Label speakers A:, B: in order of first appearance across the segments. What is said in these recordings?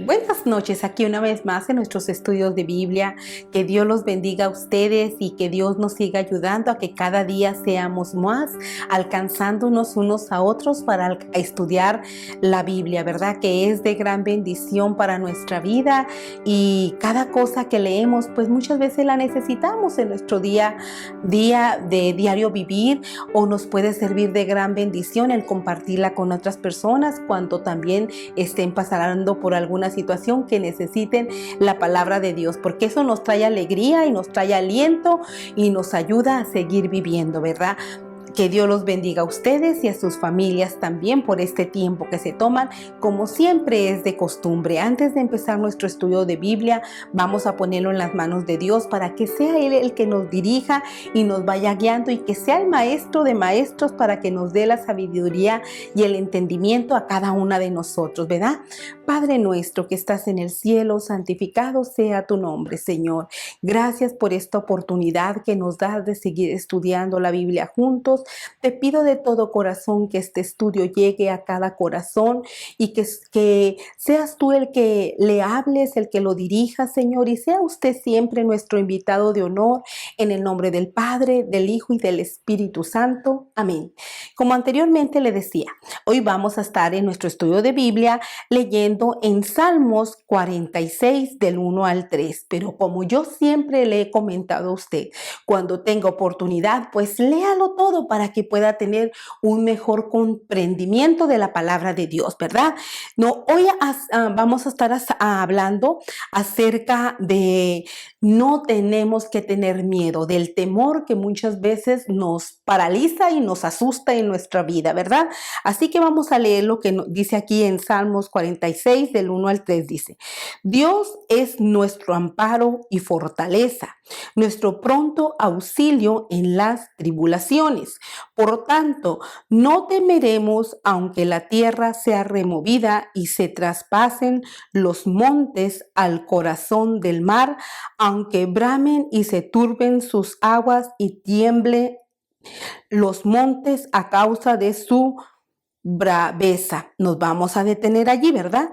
A: Buenas noches, aquí una vez más en nuestros estudios de Biblia. Que Dios los bendiga a ustedes y que Dios nos siga ayudando a que cada día seamos más, alcanzándonos unos a otros para estudiar la Biblia, ¿verdad? Que es de gran bendición para nuestra vida y cada cosa que leemos, pues muchas veces la necesitamos en nuestro día de diario vivir, o nos puede servir de gran bendición el compartirla con otras personas cuando también estén pasando por alguna situación que necesiten la palabra de Dios, porque eso nos trae alegría y nos trae aliento y nos ayuda a seguir viviendo, ¿verdad? Que Dios los bendiga a ustedes y a sus familias también por este tiempo que se toman, como siempre es de costumbre. Antes de empezar nuestro estudio de Biblia, vamos a ponerlo en las manos de Dios para que sea Él el que nos dirija y nos vaya guiando, y que sea el maestro de maestros para que nos dé la sabiduría y el entendimiento a cada una de nosotros, ¿verdad? Padre nuestro que estás en el cielo, santificado sea tu nombre, Señor. Gracias por esta oportunidad que nos das de seguir estudiando la Biblia juntos. Te pido de todo corazón que este estudio llegue a cada corazón y que seas tú el que le hables, el que lo dirija, Señor, y sea usted siempre nuestro invitado de honor, en el nombre del Padre, del Hijo y del Espíritu Santo. Amén. Como anteriormente le decía, hoy vamos a estar en nuestro estudio de Biblia leyendo en Salmos 46 del 1 al 3, pero como yo siempre le he comentado a usted, cuando tenga oportunidad, pues léalo todo para que pueda tener un mejor comprendimiento de la palabra de Dios, ¿verdad? No, hoy vamos a estar hablando acerca de no tenemos que tener miedo, del temor que muchas veces nos paraliza y nos asusta en nuestra vida, ¿verdad? Así que vamos a leer lo que dice aquí en Salmos 46 del 1 al 3, dice: Dios es nuestro amparo y fortaleza, nuestro pronto auxilio en las tribulaciones. Por tanto, no temeremos aunque la tierra sea removida y se traspasen los montes al corazón del mar, aunque bramen y se turben sus aguas y tiemble los montes a causa de su braveza. Nos vamos a detener allí, ¿verdad?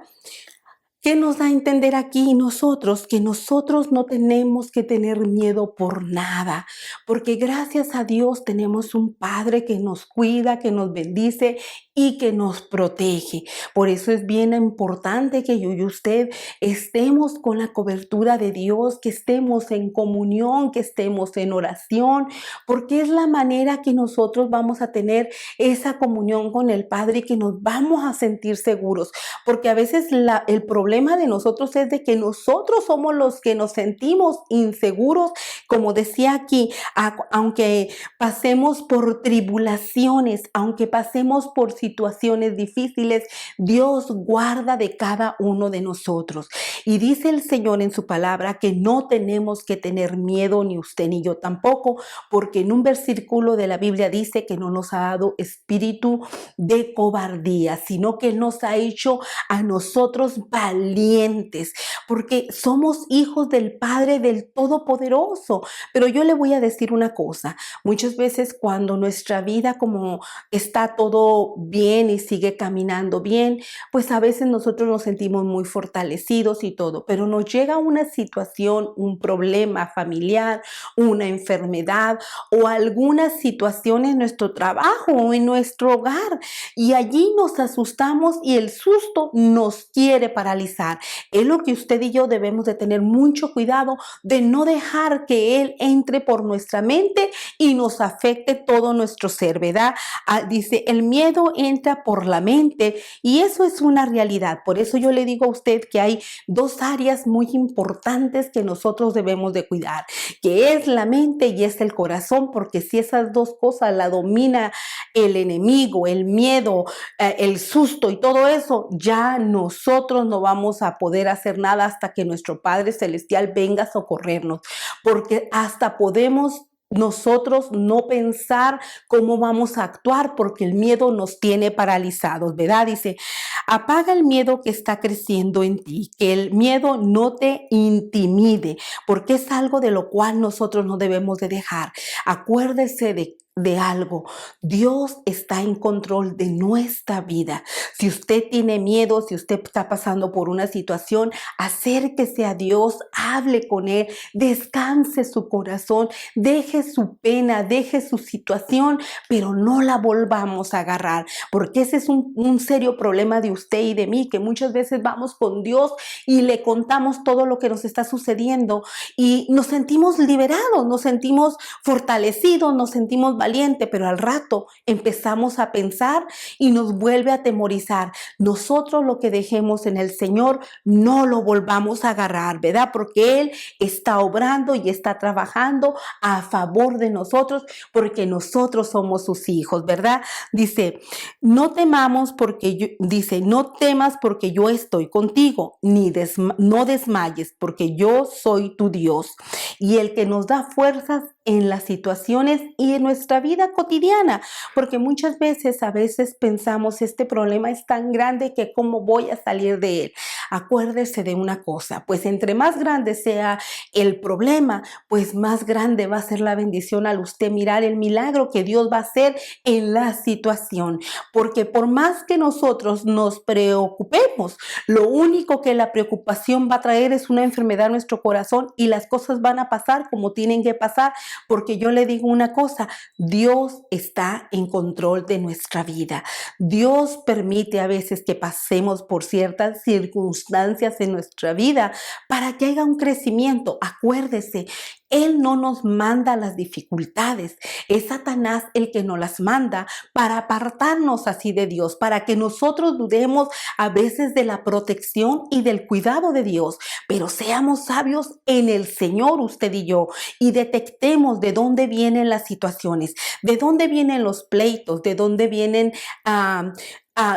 A: ¿Qué nos da a entender aquí nosotros? Que nosotros no tenemos que tener miedo por nada, porque gracias a Dios tenemos un Padre que nos cuida, que nos bendice y que nos protege. Por eso es bien importante que yo y usted estemos con la cobertura de Dios, que estemos en comunión, que estemos en oración, porque es la manera que nosotros vamos a tener esa comunión con el Padre y que nos vamos a sentir seguros. Porque a veces el problema de nosotros es de que nosotros somos los que nos sentimos inseguros, como decía aquí, aunque pasemos por tribulaciones, aunque pasemos por situaciones difíciles, Dios guarda de cada uno de nosotros. Y dice el Señor en su palabra que no tenemos que tener miedo, ni usted ni yo tampoco, porque en un versículo de la Biblia dice que no nos ha dado espíritu de cobardía, sino que nos ha hecho a nosotros valientes, porque somos hijos del Padre del Todopoderoso. Pero yo le voy a decir una cosa: muchas veces cuando nuestra vida como está todo bien y sigue caminando bien, pues a veces nosotros nos sentimos muy fortalecidos y todo, pero nos llega una situación, un problema familiar, una enfermedad o alguna situación en nuestro trabajo o en nuestro hogar, y allí nos asustamos y el susto nos quiere paralizar. Es lo que usted y yo debemos de tener mucho cuidado de no dejar que él entre por nuestra mente y nos afecte todo nuestro ser, ¿verdad? Dice, el miedo entra por la mente y eso es una realidad. Por eso yo le digo a usted que hay dos áreas muy importantes que nosotros debemos de cuidar, que es la mente y es el corazón, porque si esas dos cosas la domina el enemigo, el miedo, el susto y todo eso, ya nosotros no vamos a poder hacer nada hasta que nuestro Padre Celestial venga a socorrernos, porque hasta podemos nosotros no pensar cómo vamos a actuar porque el miedo nos tiene paralizados, ¿verdad? Dice, apaga el miedo que está creciendo en ti, que el miedo no te intimide, porque es algo de lo cual nosotros no debemos de dejar. Acuérdese de de algo. Dios está en control de nuestra vida. Si usted tiene miedo, si usted está pasando por una situación, acérquese a Dios, hable con Él, descanse su corazón, deje su pena, deje su situación, pero no la volvamos a agarrar, porque ese es un serio problema de usted y de mí, que muchas veces vamos con Dios y le contamos todo lo que nos está sucediendo y nos sentimos liberados, nos sentimos fortalecidos, nos sentimos valientes, pero al rato empezamos a pensar y nos vuelve a atemorizar. Nosotros lo que dejemos en el Señor no lo volvamos a agarrar, ¿verdad? Porque Él está obrando y está trabajando a favor de nosotros porque nosotros somos sus hijos, ¿verdad? Dice, no temamos porque no temas porque yo estoy contigo, no desmayes porque yo soy tu Dios y el que nos da fuerzas en las situaciones y en nuestra vida cotidiana, porque muchas veces pensamos, este problema es tan grande que cómo voy a salir de él. Acuérdese de una cosa, pues entre más grande sea el problema, pues más grande va a ser la bendición al usted mirar el milagro que Dios va a hacer en la situación, porque por más que nosotros nos preocupemos, lo único que la preocupación va a traer es una enfermedad en nuestro corazón y las cosas van a pasar como tienen que pasar, porque yo le digo una cosa, Dios está en control de nuestra vida. Dios permite a veces que pasemos por ciertas circunstancias en nuestra vida para que haya un crecimiento. Acuérdese, Él no nos manda las dificultades, es Satanás el que nos las manda para apartarnos así de Dios, para que nosotros dudemos a veces de la protección y del cuidado de Dios, pero seamos sabios en el Señor, usted y yo, y detectemos de dónde vienen las situaciones, de dónde vienen los pleitos, de dónde vienen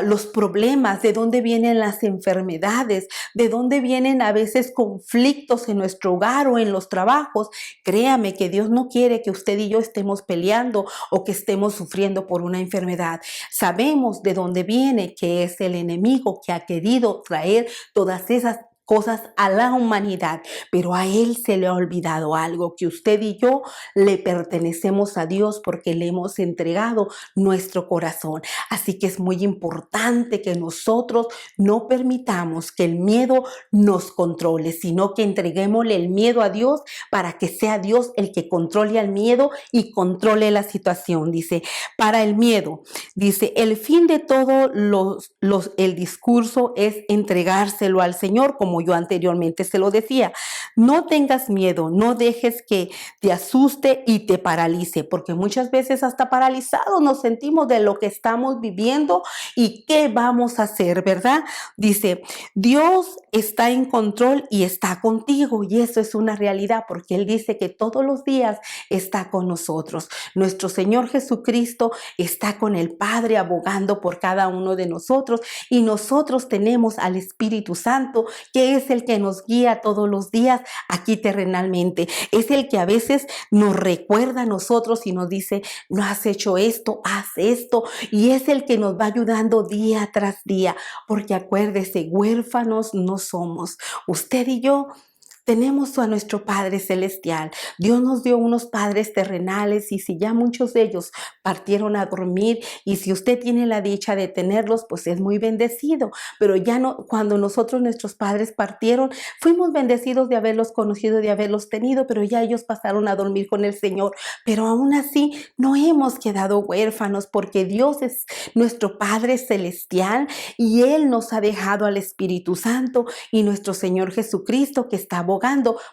A: los problemas, de dónde vienen las enfermedades, de dónde vienen a veces conflictos en nuestro hogar o en los trabajos. Créame que Dios no quiere que usted y yo estemos peleando o que estemos sufriendo por una enfermedad. Sabemos de dónde viene, que es el enemigo que ha querido traer todas esas cosas a la humanidad, pero a Él se le ha olvidado algo, que usted y yo le pertenecemos a Dios porque le hemos entregado nuestro corazón. Así que es muy importante que nosotros no permitamos que el miedo nos controle, sino que entreguémosle el miedo a Dios para que sea Dios el que controle al miedo y controle la situación. Dice, para el miedo, dice, el fin de todo el discurso es entregárselo al Señor, como yo anteriormente se lo decía. No tengas miedo, no dejes que te asuste y te paralice, porque muchas veces hasta paralizados nos sentimos de lo que estamos viviendo y qué vamos a hacer, ¿verdad? Dice, Dios está en control y está contigo, y eso es una realidad, porque Él dice que todos los días está con nosotros. Nuestro Señor Jesucristo está con el Padre abogando por cada uno de nosotros, y nosotros tenemos al Espíritu Santo, que es el que nos guía todos los días aquí terrenalmente. Es el que a veces nos recuerda a nosotros y nos dice, no has hecho esto, haz esto, y es el que nos va ayudando día tras día, porque acuérdese, huérfanos no somos. Usted y yo tenemos a nuestro Padre Celestial. Dios nos dio unos padres terrenales, y si ya muchos de ellos partieron a dormir, y si usted tiene la dicha de tenerlos, pues es muy bendecido. Pero ya no, cuando nuestros padres partieron, fuimos bendecidos de haberlos conocido, de haberlos tenido, pero ya ellos pasaron a dormir con el Señor. Pero aún así no hemos quedado huérfanos, porque Dios es nuestro Padre Celestial y Él nos ha dejado al Espíritu Santo y nuestro Señor Jesucristo, que está abogando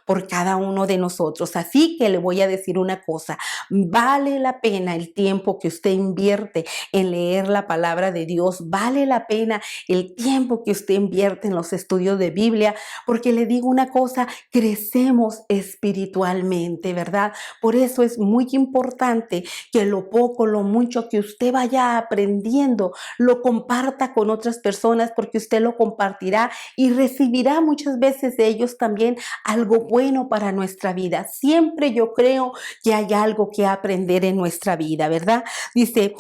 A: por cada uno de nosotros. Así que le voy a decir una cosa, vale la pena el tiempo que usted invierte en leer la palabra de Dios, vale la pena el tiempo que usted invierte en los estudios de Biblia, porque le digo una cosa, crecemos espiritualmente, ¿verdad? Por eso es muy importante que lo poco, lo mucho que usted vaya aprendiendo, lo comparta con otras personas, porque usted lo compartirá y recibirá muchas veces de ellos también algo bueno para nuestra vida. Siempre yo creo que hay algo que aprender en nuestra vida, ¿verdad? Dice,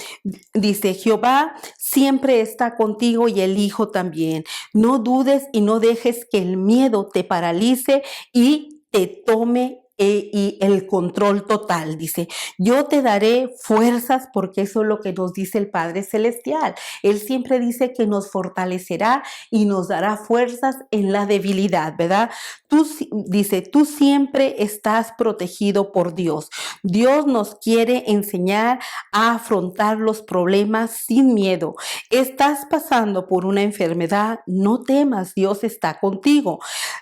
A: Jehová siempre está contigo y el Hijo también. No dudes y no dejes que el miedo te paralice y te tome y el control total. Dice, yo te daré fuerzas, porque eso es lo que nos dice el Padre Celestial. Él siempre dice que nos fortalecerá y nos dará fuerzas en la debilidad, ¿verdad? Dice, tú siempre estás protegido por Dios. Dios nos quiere enseñar a afrontar los problemas sin miedo. Estás pasando por una enfermedad, no temas, Dios está contigo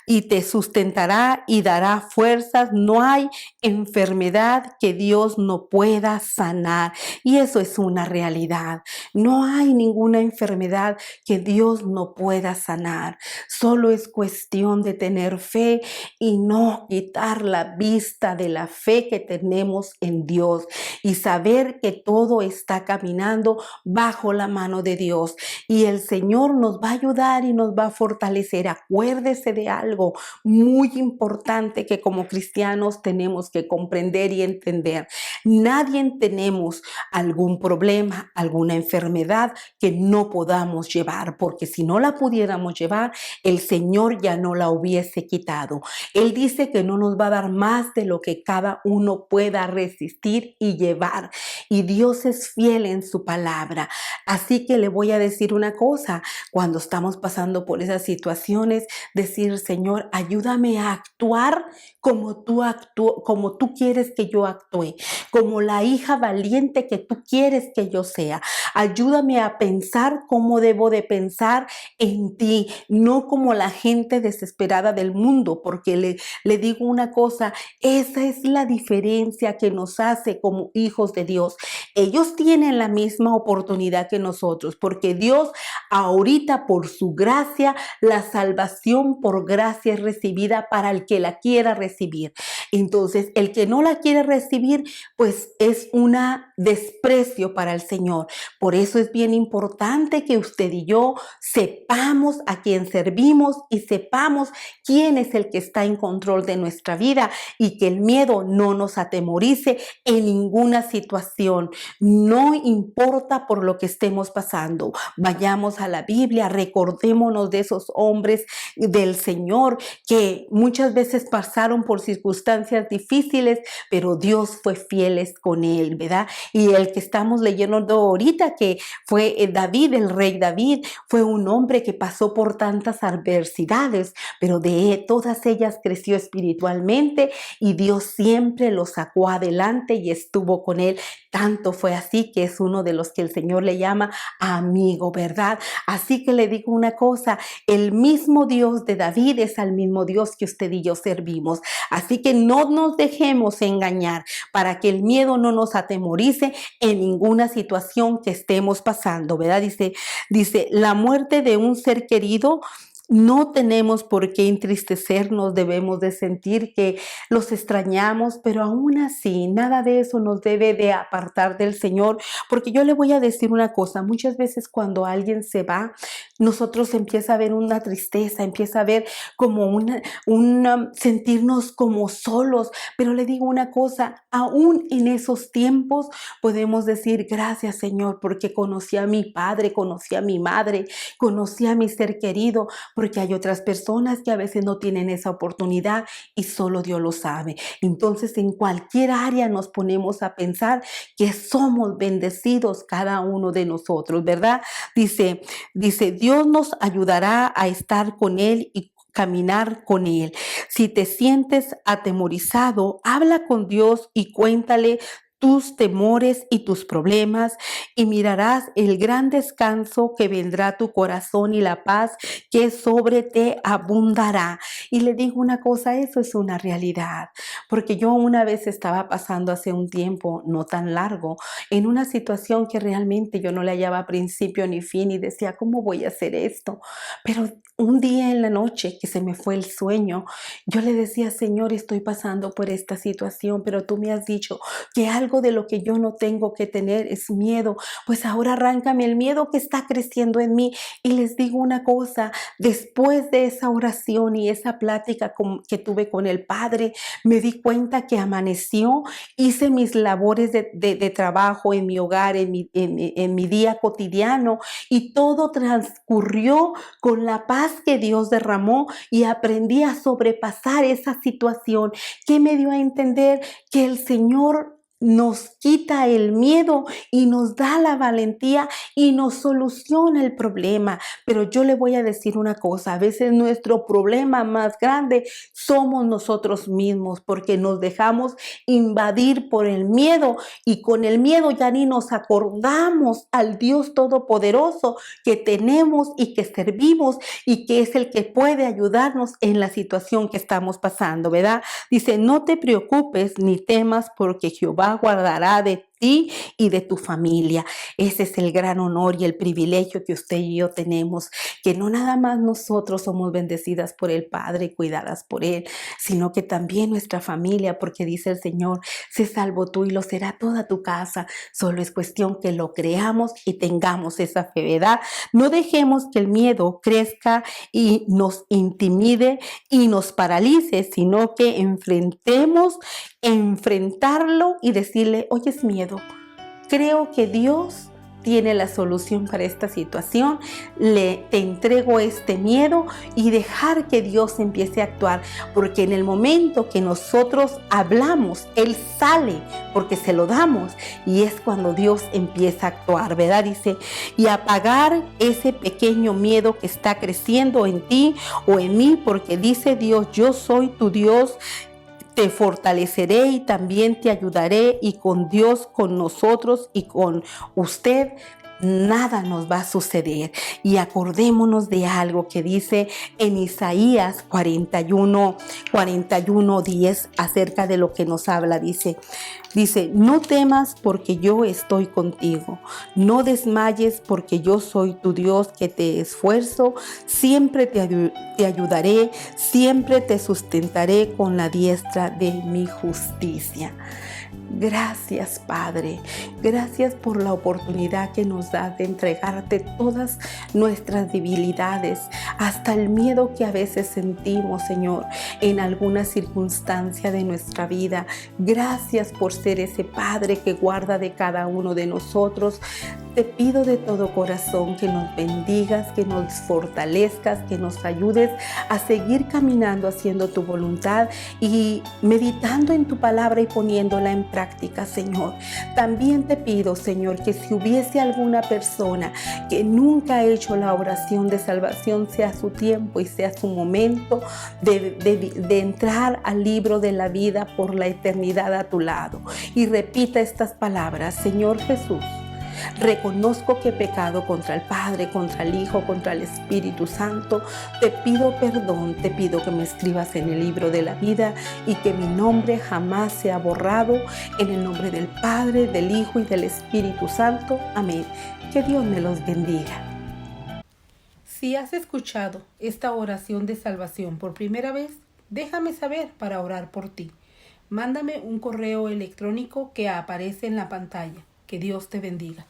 A: y te sustentará y dará fuerzas. No hay enfermedad que Dios no pueda sanar, y eso es una realidad. No hay ninguna enfermedad que Dios no pueda sanar. Solo es cuestión de tener fe y no quitar la vista de la fe que tenemos en Dios y saber que todo está caminando bajo la mano de Dios, y el Señor nos va a ayudar y nos va a fortalecer. Acuérdese de algo muy importante que como cristianos tenemos que comprender y entender. Nadie tenemos algún problema, alguna enfermedad que no podamos llevar, porque si no la pudiéramos llevar, el Señor ya no la hubiese quitado. Él dice que no nos va a dar más de lo que cada uno pueda resistir y llevar. Y Dios es fiel en su palabra. Así que le voy a decir una cosa: cuando estamos pasando por esas situaciones, decir, Señor, ayúdame a actuar como tú quieres que yo actúe, como la hija valiente que tú quieres que yo sea. Ayúdame a pensar como debo de pensar en ti, no como la gente desesperada del mundo, porque le digo una cosa, esa es la diferencia que nos hace como hijos de Dios. Ellos tienen la misma oportunidad que nosotros, porque Dios ahorita por su gracia, la salvación por gracia es recibida para el que la quiera recibir. Entonces, el que no la quiere recibir, pues es un desprecio para el Señor. Por eso es bien importante que usted y yo sepamos a quién servimos y sepamos quién es el que está en control de nuestra vida, y que el miedo no nos atemorice en ninguna situación. No importa por lo que estemos pasando. Vayamos a la Biblia, recordémonos de esos hombres del Señor que muchas veces pasaron por circunstancias difíciles, pero Dios fue fiel con él, ¿verdad? Y el que estamos leyendo ahorita, que fue David, el rey David, fue un hombre que pasó por tantas adversidades, pero de todas ellas creció espiritualmente y Dios siempre lo sacó adelante y estuvo con él. Tanto fue así que es uno de los que el Señor le llama amigo, ¿verdad? Así que le digo una cosa, el mismo Dios de David es el mismo Dios que usted y yo servimos. Así que no nos dejemos engañar para que el miedo no nos atemorice en ninguna situación que estemos pasando, ¿verdad? Dice, la muerte de un ser querido, no tenemos por qué entristecernos, debemos de sentir que los extrañamos, pero aún así nada de eso nos debe de apartar del Señor, porque yo le voy a decir una cosa, muchas veces cuando alguien se va, nosotros empieza a ver una tristeza, empieza a ver como sentirnos como solos, pero le digo una cosa, aún en esos tiempos podemos decir gracias Señor, porque conocí a mi padre, conocí a mi madre, conocí a mi ser querido, porque hay otras personas que a veces no tienen esa oportunidad y solo Dios lo sabe. Entonces, en cualquier área nos ponemos a pensar que somos bendecidos cada uno de nosotros, ¿verdad? Dice, Dios nos ayudará a estar con Él y caminar con Él. Si te sientes atemorizado, habla con Dios y cuéntale tus temores y tus problemas, y mirarás el gran descanso que vendrá a tu corazón y la paz que sobre te abundará. Y le digo una cosa, eso es una realidad, porque yo una vez estaba pasando hace un tiempo no tan largo en una situación que realmente yo no le hallaba principio ni fin y decía, ¿cómo voy a hacer esto? Pero un día en la noche que se me fue el sueño, yo le decía, Señor, estoy pasando por esta situación, pero tú me has dicho que algo de lo que yo no tengo que tener es miedo. Pues ahora arráncame el miedo que está creciendo en mí. Y les digo una cosa, después de esa oración y esa plática que tuve con el Padre, me di cuenta que amaneció, hice mis labores de trabajo en mi hogar, en mi día cotidiano, y todo transcurrió con la paz paz que Dios derramó y aprendí a sobrepasar esa situación que me dio a entender que el Señor nos quita el miedo y nos da la valentía y nos soluciona el problema. Pero yo le voy a decir una cosa, a veces nuestro problema más grande somos nosotros mismos porque nos dejamos invadir por el miedo y con el miedo ya ni nos acordamos al Dios Todopoderoso que tenemos y que servimos y que es el que puede ayudarnos en la situación que estamos pasando, ¿verdad? Dice, no te preocupes ni temas porque Jehová guardará de ti y de tu familia. Ese es el gran honor y el privilegio que usted y yo tenemos, que no nada más nosotros somos bendecidas por el Padre y cuidadas por Él, sino que también nuestra familia, porque dice el Señor, sé salvo tú y lo será toda tu casa. Solo es cuestión que lo creamos y tengamos esa fe, ¿verdad? No dejemos que el miedo crezca y nos intimide y nos paralice, sino que enfrentarlo y decirle, oye, es miedo, creo que Dios tiene la solución para esta situación, te entrego este miedo y dejar que Dios empiece a actuar, porque en el momento que nosotros hablamos, Él sale porque se lo damos y es cuando Dios empieza a actuar, ¿verdad? Dice, y apagar ese pequeño miedo que está creciendo en ti o en mí, porque dice Dios, yo soy tu Dios, te fortaleceré y también te ayudaré, y con Dios, con nosotros y con usted, nada nos va a suceder. Y acordémonos de algo que dice en Isaías 41:10 acerca de lo que nos habla. Dice, no temas porque yo estoy contigo, no desmayes porque yo soy tu Dios que te esfuerzo, siempre te ayudaré, siempre te sustentaré con la diestra de mi justicia. Gracias, Padre. Gracias por la oportunidad que nos das de entregarte todas nuestras debilidades, hasta el miedo que a veces sentimos, Señor, en alguna circunstancia de nuestra vida. Gracias por ser ese Padre que guarda de cada uno de nosotros. Te pido de todo corazón que nos bendigas, que nos fortalezcas, que nos ayudes a seguir caminando haciendo tu voluntad y meditando en tu palabra y poniéndola en práctica, Señor. También te pido, Señor, que si hubiese alguna persona que nunca ha hecho la oración de salvación, sea su tiempo y sea su momento de entrar al libro de la vida por la eternidad a tu lado. Y repita estas palabras: Señor Jesús, reconozco que he pecado contra el Padre, contra el Hijo, contra el Espíritu Santo. Te pido perdón, te pido que me escribas en el libro de la vida y que mi nombre jamás sea borrado. En el nombre del Padre, del Hijo y del Espíritu Santo. Amén. Que Dios me los bendiga. Si has escuchado esta oración de salvación por primera vez, déjame saber para orar por ti. Mándame un correo electrónico que aparece en la pantalla. Que Dios te bendiga.